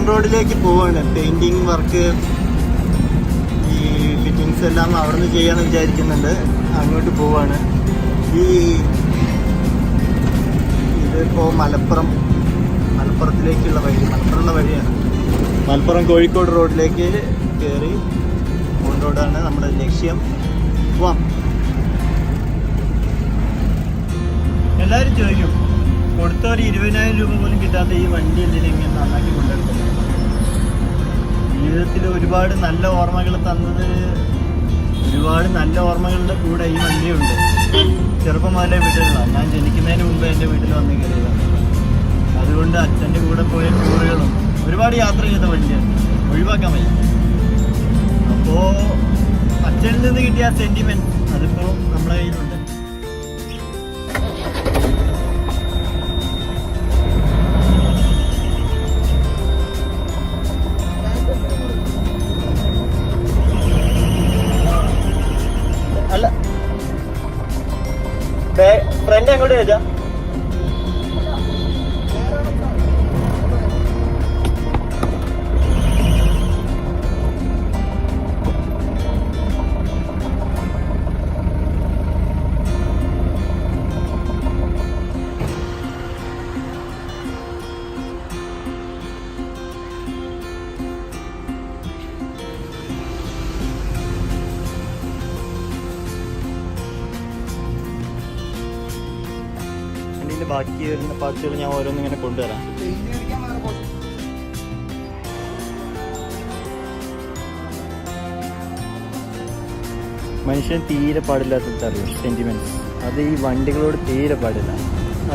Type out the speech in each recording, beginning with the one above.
റോഡിലേക്ക് പോവാണ്. Painting work, ഈ ഫിറ്റിങ്സ് എല്ലാം അവിടെ നിന്ന് ചെയ്യാന്ന് വിചാരിക്കുന്നുണ്ട്. അങ്ങോട്ട് പോവാണ്. ഇതിപ്പോൾ മലപ്പുറത്തിലേക്കുള്ള മലപ്പുറമുള്ള വഴിയാണ്. മലപ്പുറം കോഴിക്കോട് റോഡിലേക്ക് കയറി ഓൺ റോഡാണ് നമ്മുടെ ലക്ഷ്യം. പോവാം. എല്ലാവരും ചോദിക്കും, കൊടുത്തവർ 20,000 രൂപ പോലും കിട്ടാത്ത ഈ വണ്ടി എന്തിനെങ്ങനെ നന്നാക്കി കൊണ്ടെടുക്കുന്നത്. ജീവിതത്തിൽ ഒരുപാട് നല്ല ഓർമ്മകൾ തന്നത്, ഒരുപാട് നല്ല ഓർമ്മകളുടെ കൂടെ ഈ വണ്ടിയുണ്ട്. ചെറുപ്പം മുതലേ വീട്ടിലുള്ള, ഞാൻ ജനിക്കുന്നതിന് മുമ്പ് എൻ്റെ വീട്ടിൽ വന്ന് കയറിയതാണ്. അതുകൊണ്ട് അച്ഛൻ്റെ കൂടെ പോയ ടൂറുകളും ഒരുപാട് യാത്ര ചെയ്ത വണ്ടിയാണ്, ഒഴിവാക്കാൻ വയ്യ. അപ്പോൾ അച്ഛനിൽ നിന്ന് കിട്ടിയ സെൻറ്റിമെൻറ്റ് അതിപ്പോൾ നമ്മുടെ കയ്യിലുണ്ട്. അല്ല, ഫ്രണ്ട് അങ്ങോട്ട് വെച്ചാ ബാക്കി വരുന്ന പാർട്സുകൾ ഞാൻ ഓരോന്നിങ്ങനെ കൊണ്ടുവരാം. മനുഷ്യൻ തീരെ പാടില്ലാത്തത് അറിയും, സെൻറ്റിമെൻറ്റ്സ്. അത് ഈ വണ്ടികളോട് തീരെ പാടില്ല.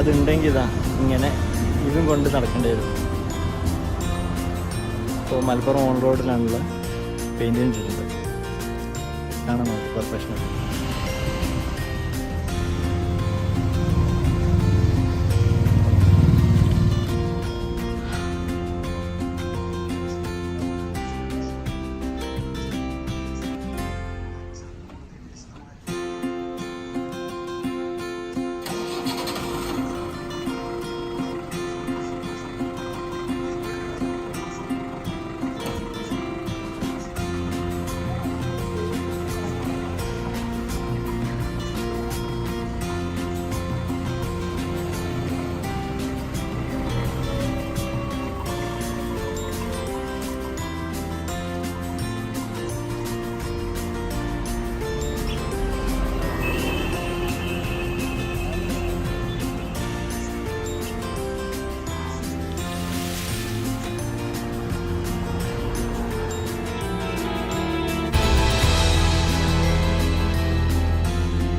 അതുണ്ടെങ്കിൽ ഇതാ ഇങ്ങനെ ഇതും കൊണ്ട് നടക്കേണ്ടി വരും. ഇപ്പോൾ മലപ്പുറം ഓൺ റോഡിലാണുള്ള പെയിൻറ്റിങ് ചെയ്തിട്ടുണ്ട്. കാണാൻ നോക്കി പെർഫെക്ഷനാണ്.